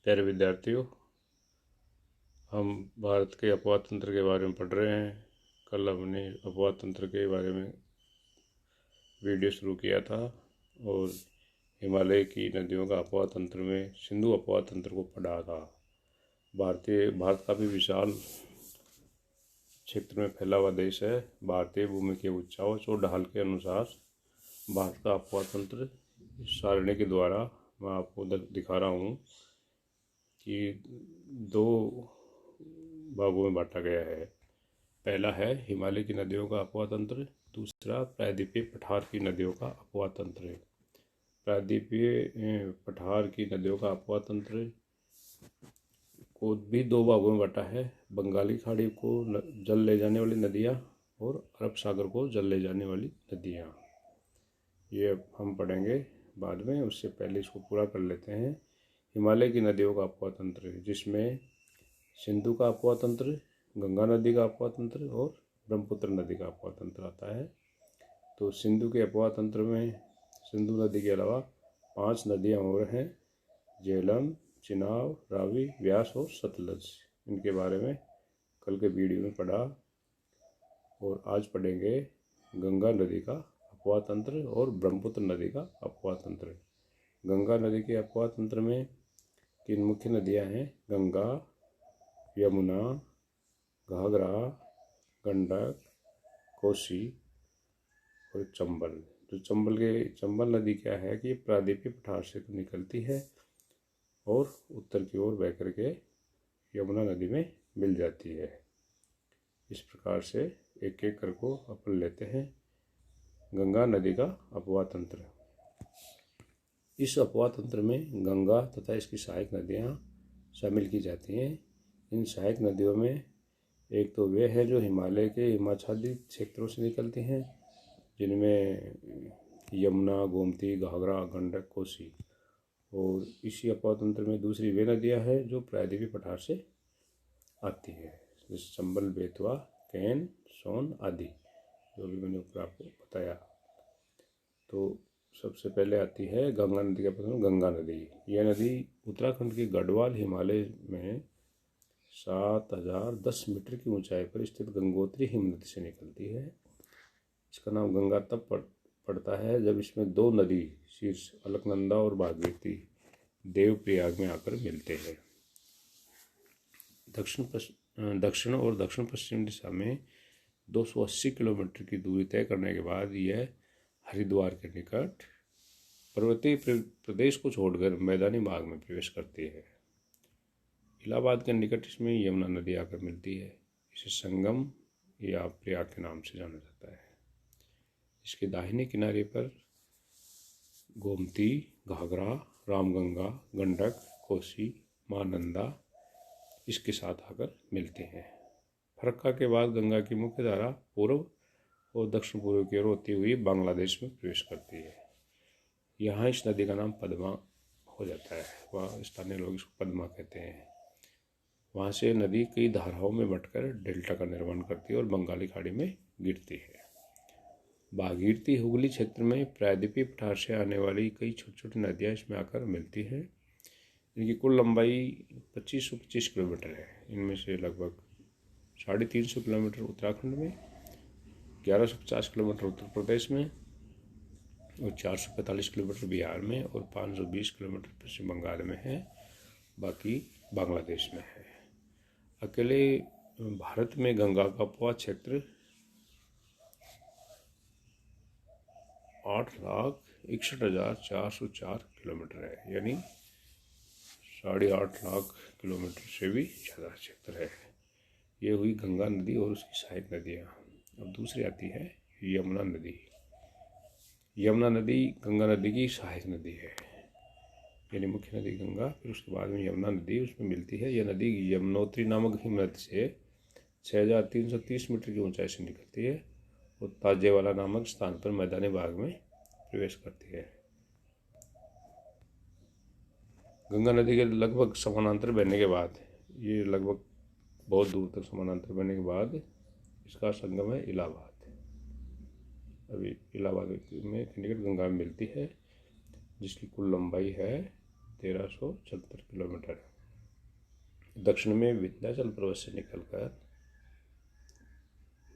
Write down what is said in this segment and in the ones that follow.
प्यारे विद्यार्थियों, हम भारत के अपवाह तंत्र के बारे में पढ़ रहे हैं। कल हमने अपवाह तंत्र के बारे में वीडियो शुरू किया था और हिमालय की नदियों का अपवाह तंत्र में सिंधु अपवाह तंत्र को पढ़ा था। भारत काफ़ी विशाल क्षेत्र में फैला हुआ देश है। भारतीय भूमि के उच्चावच और ढाल के अनुसार भारत का अपवाह तंत्र सारणी के द्वारा मैं आपको दिखा रहा हूँ कि दो भागों में बांटा गया है। पहला है हिमालय की नदियों का अपवाह तंत्र, दूसरा प्रायद्वीपीय पठार की नदियों का अपवाह तंत्र। प्रायद्वीपीय पठार की नदियों का अपवाह तंत्र को भी दो भागों में बांटा है। बंगाली खाड़ी को जल ले जाने वाली नदियाँ और अरब सागर को जल ले जाने वाली नदियाँ। ये हम पढ़ेंगे बाद में, उससे पहले इसको पूरा कर लेते हैं। हिमालय की नदियों का अपवाह तंत्र जिसमें सिंधु का अपवाह तंत्र, गंगा नदी का अपवाह तंत्र और ब्रह्मपुत्र नदी का अपवाह तंत्र आता है। तो सिंधु के अपवाह तंत्र में सिंधु नदी के अलावा 5 नदियाँ और हैं, झेलम, चिनाब, रावी, व्यास और सतलज। इनके बारे में कल के वीडियो में पढ़ा और आज पढ़ेंगे गंगा नदी का अपवाह तंत्र और ब्रह्मपुत्र नदी का अपवाह तंत्र। गंगा नदी के अपवाह तंत्र में 3 मुख्य नदियाँ हैं, गंगा, यमुना, घाघरा, गंडक, कोसी और चंबल। जो चंबल नदी क्या है कि प्रायद्वीपीय पठार से निकलती है और उत्तर की ओर बह करके यमुना नदी में मिल जाती है। इस प्रकार से एक एक करके अपन लेते हैं। गंगा नदी का अपवाह तंत्र। इस अपवाह तंत्र में गंगा तथा इसकी सहायक नदियाँ शामिल की जाती हैं। इन सहायक नदियों में एक तो वे है जो हिमालय के हिमाच्छादित क्षेत्रों से निकलती हैं, जिनमें यमुना, गोमती, घाघरा, गंडक, कोसी। और इसी अपवाह तंत्र में दूसरी वे नदियाँ हैं जो प्रायद्वीपीय पठार से आती है, जैसे चंबल, बेतवा, कैन, सोन आदि, जो भी मैंने ऊपर आपको बताया। तो सबसे पहले आती है गंगा नदी का प्रश्न। गंगा नदी, यह नदी उत्तराखंड के गढ़वाल हिमालय में 7010 मीटर की ऊंचाई पर स्थित गंगोत्री हिमनदी से निकलती है। इसका नाम गंगा तब पड़ता है जब इसमें 2 नदी शीर्ष अलकनंदा और भागीरथी देवप्रयाग में आकर मिलते हैं। दक्षिण और दक्षिण पश्चिम दिशा में 280 किलोमीटर की दूरी तय करने के बाद यह हरिद्वार के निकट पर्वतीय प्रदेश को छोड़कर मैदानी भाग में प्रवेश करती है। इलाहाबाद के निकट इसमें यमुना नदी आकर मिलती है। इसे संगम या प्रयाग के नाम से जाना जाता है। इसके दाहिने किनारे पर गोमती, घाघरा, रामगंगा, गंडक, कोसी, महानंदा इसके साथ आकर मिलते हैं। फरक्का के बाद गंगा की मुख्य धारा पूर्व और दक्षिण पूर्व की ओर होती हुई बांग्लादेश में प्रवेश करती है। यहाँ इस नदी का नाम पद्मा हो जाता है, वह स्थानीय लोग इसको पद्मा कहते हैं। वहाँ से नदी कई धाराओं में बंटकर डेल्टा का निर्माण करती है और बंगाली खाड़ी में गिरती है। भागीरथी हुगली क्षेत्र में प्रायद्वीपीय पठार से आने वाली कई छोटी छोटी नदियाँ इसमें आकर मिलती हैं। इनकी कुल लंबाई 2525 किलोमीटर है। इनमें से लगभग 350 किलोमीटर उत्तराखंड में, 1150 किलोमीटर उत्तर प्रदेश में और 445 किलोमीटर बिहार में और 520 किलोमीटर पश्चिम बंगाल में है। बाकी बांग्लादेश में है। अकेले भारत में गंगा का अपवाह क्षेत्र 8,61,404 किलोमीटर है, यानी 8.5 लाख किलोमीटर से भी ज़्यादा क्षेत्र है। ये हुई गंगा नदी और उसकी सहायक नदियाँ। अब दूसरी आती है यमुना नदी। यमुना नदी गंगा नदी की सहायक नदी है, यानी मुख्य नदी गंगा, फिर उसके बाद में यमुना नदी उसमें मिलती है। यह नदी यमुनोत्री नामक हिमनदी से 6,330 मीटर की ऊंचाई से निकलती है और ताजेवाला नामक स्थान पर मैदानी भाग में प्रवेश करती है। गंगा नदी के लगभग समानांतर बहने के बाद, ये लगभग बहुत दूर तक समानांतर बहने के बाद इसका संगम है इलाहाबाद। अभी इलाहाबाद में निकट गंगा में मिलती है, जिसकी कुल लंबाई है 1376 किलोमीटर। दक्षिण में विंध्याचल पर्वत से निकलकर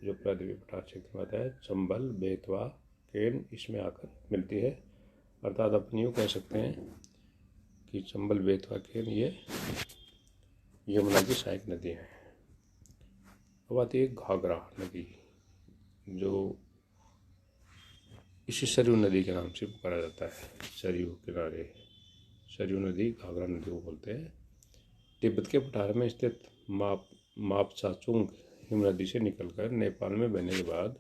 जो प्रायद्वीपीय पठार क्षेत्र में आता है, चंबल, बेतवा, केन इसमें आकर मिलती है। अर्थात अपन यूँ कह सकते हैं कि चंबल, बेतवा, केन ये यमुना की सहायक नदी है। अब आती है घाघरा नदी, जो इसी सरयू नदी के नाम से पुकारा जाता है। सरयू किनारे सरयू नदी घाघरा नदी को बोलते हैं। तिब्बत के पठार में स्थित मापसाचुंग हिमनदी से निकलकर नेपाल में बहने के बाद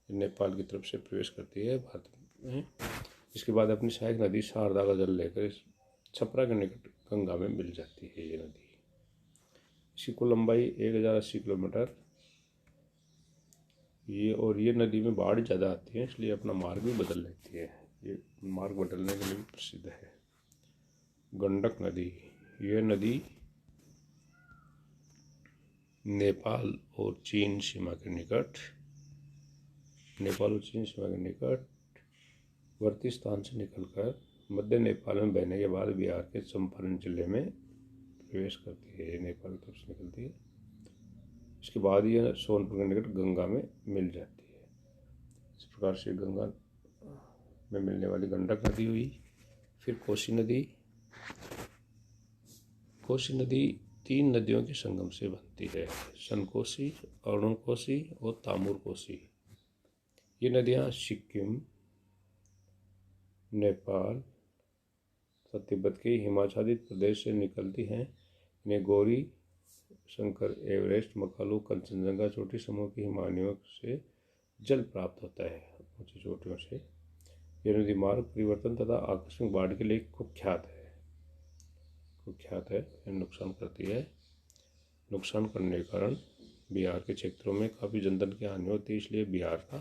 नेपाल की तरफ से प्रवेश करती है भारत में। इसके बाद अपनी सहायक नदी शारदा का जल लेकर छपरा के निकट गंगा में मिल जाती है ये नदी। इसकी कुल लंबाई 1080 किलोमीटर ये नदी में बाढ़ ज़्यादा आती है, इसलिए अपना मार्ग भी बदल लेती है। ये मार्ग बदलने के लिए भी प्रसिद्ध है। गंडक नदी, ये नदी नेपाल और चीन सीमा के निकटवर्ती स्थान से निकलकर मध्य नेपाल में बहने के बाद बिहार के चंपारण जिले में प्रवेश करती है। नेपाल की तरफ से निकलती है। इसके बाद यह सोनपुर के निकट गंगा में मिल जाती है। इस प्रकार से गंगा में मिलने वाली गंडक नदी हुई। फिर कोसी नदी 3 नदियों के संगम से बनती है, सनकोसी, अरुणकोसी और तामुर कोसी। ये नदियाँ सिक्किम, नेपाल तथा तिब्बत के हिमाच्छादित प्रदेश से निकलती हैं। इन्हें गौरी शंकर, एवरेस्ट, मकालू, कंचनजंगा चोटी समूह की हिमालयों से जल प्राप्त होता है, ऊंची चोटियों से। यह नदी मार्ग परिवर्तन तथा आकस्मिक बाढ़ के लिए कुख्यात है। नुकसान करती है। नुकसान करने के कारण बिहार के क्षेत्रों में काफ़ी जनधन की हानि होती है, इसलिए बिहार का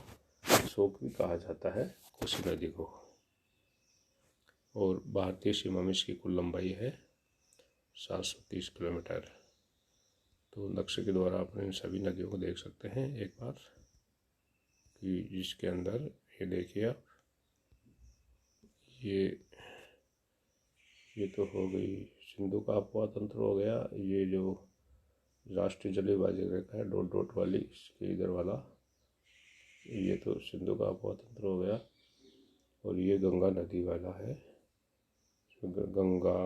शोक भी कहा जाता है कोसी नदी को। और भारतीय सीमा में इसकी कुल लंबाई है 730 किलोमीटर। तो नक्शे के द्वारा अपने इन सभी नदियों को देख सकते हैं एक बार, कि जिसके अंदर ये देखिए आप, ये तो हो गई सिंधु का अपवाह तंत्र हो गया। ये जो राष्ट्रीय जलीय वायु रेखा है डॉट डॉट वाली, इसके इधर वाला, ये तो सिंधु का अपवाह तंत्र हो गया। और ये गंगा नदी वाला है, गंगा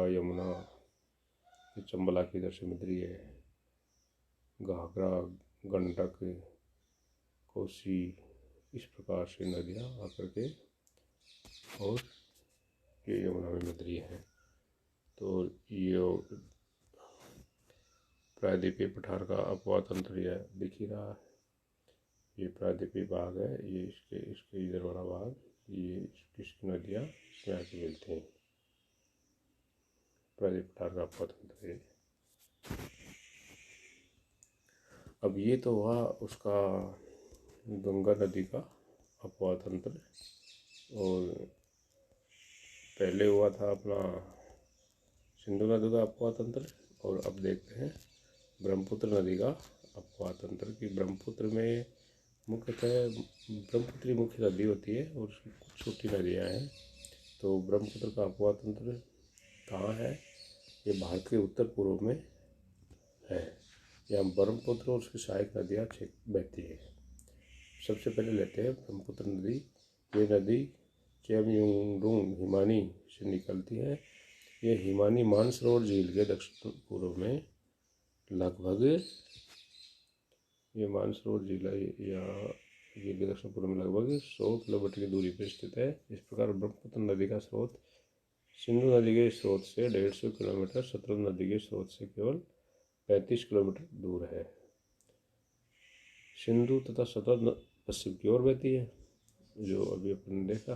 यमुना ये चंबला की इधर से मिल रही है। घाघरा, गंडक, कोसी, इस प्रकार से नदियाँ आकर के और ये यमुना में मिल रही है। तो ये प्रायद्वीपीय पठार का अपवाह तंत्र यह दिख ही रहा है। ये प्रायद्वीपीय भाग है, ये इसके इधर वाला भाग, ये इसकी नदियाँ इसमें आके मिलती हैं। प्रायद्वीपीय पठार का अपवाह तंत्र है। अब ये तो हुआ उसका गंगा नदी का अपवाह तंत्र, और पहले हुआ था अपना सिंधु नदी का अपवाह तंत्र। और अब देखते हैं ब्रह्मपुत्र नदी का अपवाह तंत्र, कि ब्रह्मपुत्र में मुख्यतः ब्रह्मपुत्र मुख्य नदी होती है और उसकी कुछ छोटी नदियाँ हैं। तो ब्रह्मपुत्र का अपवाह तंत्र कहाँ है? ये भारत के उत्तर पूर्व में है। यहाँ ब्रह्मपुत्र और उसकी सहायक नदियाँ बहती है। सबसे पहले लेते हैं ब्रह्मपुत्र नदी। ये नदी चेमयुंगडुंग हिमानी से निकलती है। ये हिमानी मानसरोवर झील के दक्षिण पूर्व में लगभग, ये मानसरोवर झील यहाँ झील के दक्षिण पूर्व में लगभग 100 किलोमीटर की दूरी पर स्थित है। इस प्रकार ब्रह्मपुत्र नदी का स्रोत सिंधु नदी के स्रोत से 150 किलोमीटर, सतलज नदी के स्रोत से केवल 35 किलोमीटर दूर है। सिंधु तथा सतलज पश्चिम की ओर बहती है, जो अभी अपन ने देखा,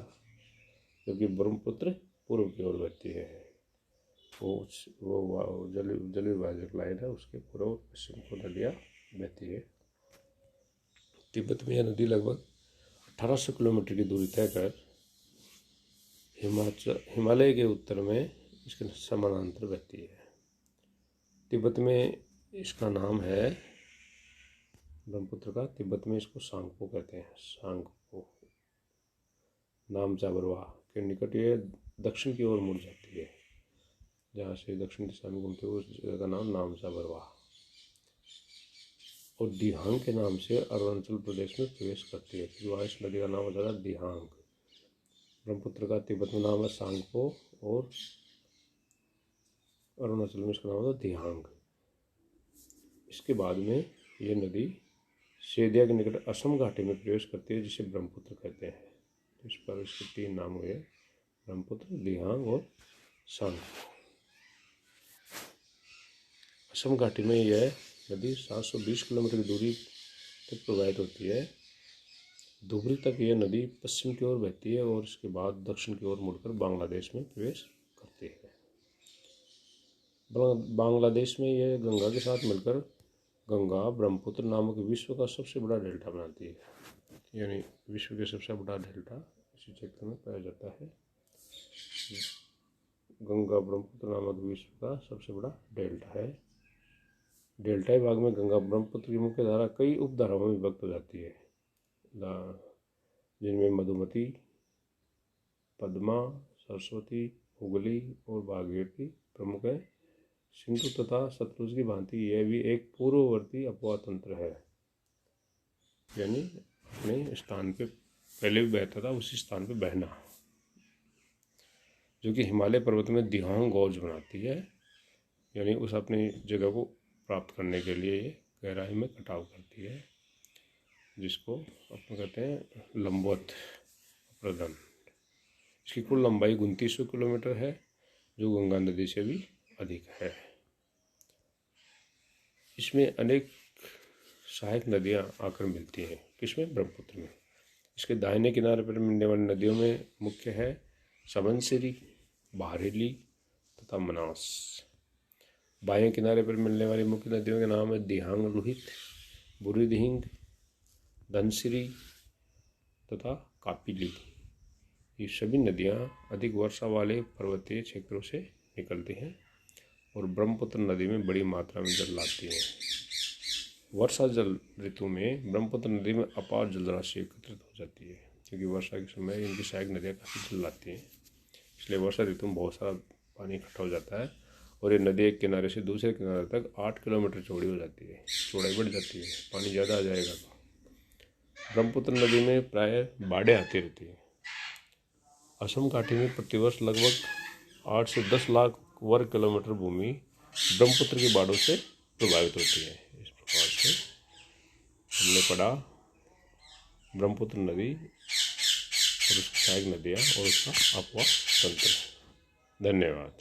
क्योंकि ब्रह्मपुत्र पूर्व की ओर बहती है। वो जलीय वायु लाइन है, उसके पूर्व और पश्चिम को नदियाँ बहती है। तिब्बत में यह नदी लगभग 1800 किलोमीटर की दूरी तय कर हिमालय के उत्तर में इसके समानांतर बहती है। तिब्बत में इसका नाम है ब्रह्मपुत्र का, तिब्बत में इसको सांगपो कहते हैं, सांगपो। नामचा बरवा के निकट ये दक्षिण की ओर मुड़ जाती है। जहाँ से दक्षिण दिशा में घूमते हुए उस जगह का नाम नामचा बरवा। और दिहांग के नाम से अरुणाचल प्रदेश में प्रवेश करती है, क्योंकि वहाँ इस नदी का नाम हो जाता है दिहांग। ब्रह्मपुत्र का तिब्बत में नाम है सांगपो और अरुणाचल में इसका नाम होता है दिहांग। इसके बाद में ये नदी सेदिया के निकट असम घाटी में प्रवेश करती है, जिसे ब्रह्मपुत्र कहते हैं। तो इस पर इसके 3 नाम हुए, ब्रह्मपुत्र, दिहांग और सांगपो। असम घाटी में यह नदी 720 किलोमीटर की दूरी तक प्रवाहित होती है। धुबरी तक यह नदी पश्चिम की ओर बहती है और इसके बाद दक्षिण की ओर मुड़कर बांग्लादेश में प्रवेश करती है। बांग्लादेश में यह गंगा के साथ मिलकर गंगा ब्रह्मपुत्र नामक विश्व का सबसे बड़ा डेल्टा बनाती है। यानी विश्व के सबसे बड़ा डेल्टा इसी क्षेत्र में पाया जाता है। गंगा ब्रह्मपुत्र नामक विश्व का सबसे बड़ा डेल्टा है। डेल्टाई भाग में गंगा ब्रह्मपुत्र की मुख्य धारा कई उपधाराओं में विभक्त हो जाती है, जिनमें मधुमती, पद्मा, सरस्वती, हुगली और भागीरथी प्रमुख है। सिंधु तथा सतलुज की भांति यह भी एक पूर्ववर्ती अपवाह तंत्र है, यानी अपने स्थान पे पहले भी बहता था उसी स्थान पे बहना, जो कि हिमालय पर्वत में दिहांग गौज बनाती है। यानी उस अपनी जगह को प्राप्त करने के लिए ये गहराई में कटाव करती है, जिसको अपन कहते हैं लंबवत प्रदन। इसकी कुल लंबाई 2900 किलोमीटर है, जो गंगा नदी से भी अधिक है। इसमें अनेक सहायक नदियां आकर मिलती हैं। किसमें? ब्रह्मपुत्र में। इसके दाहिने किनारे पर मिलने वाली नदियों में मुख्य है सबनसिरी, बारेली तथा मनास। बाएं किनारे पर मिलने वाली मुख्य नदियों के नाम है दिहांग लोहित, बुरी दिहिंग, धनसिरी तथा कापिली। ये सभी नदियां अधिक वर्षा वाले पर्वतीय क्षेत्रों से निकलती हैं और ब्रह्मपुत्र नदी में बड़ी मात्रा में जल लाती हैं। वर्षा जल ऋतु में ब्रह्मपुत्र नदी में अपार जलराशि एकत्रित हो जाती है, क्योंकि वर्षा के समय इनकी सहायक नदियाँ काफ़ी जल लाती हैं। इसलिए वर्षा ऋतु में बहुत सारा पानी इकट्ठा हो जाता है और ये नदी एक किनारे से दूसरे किनारे तक 8 किलोमीटर चौड़ी हो जाती है। चौड़ाई बढ़ जाती है, पानी ज़्यादा आ जाएगा तो। ब्रह्मपुत्र नदी में प्राय बाढ़ें आती रहती हैं। असम घाटी में प्रतिवर्ष लगभग 8 से 10 लाख वर्ग किलोमीटर भूमि ब्रह्मपुत्र की बाढ़ों से प्रभावित होती है। इस प्रकार से हमने पढ़ा ब्रह्मपुत्र नदी और उसकी सहायक नदियाँ और उसका अपवाह तंत्र। धन्यवाद।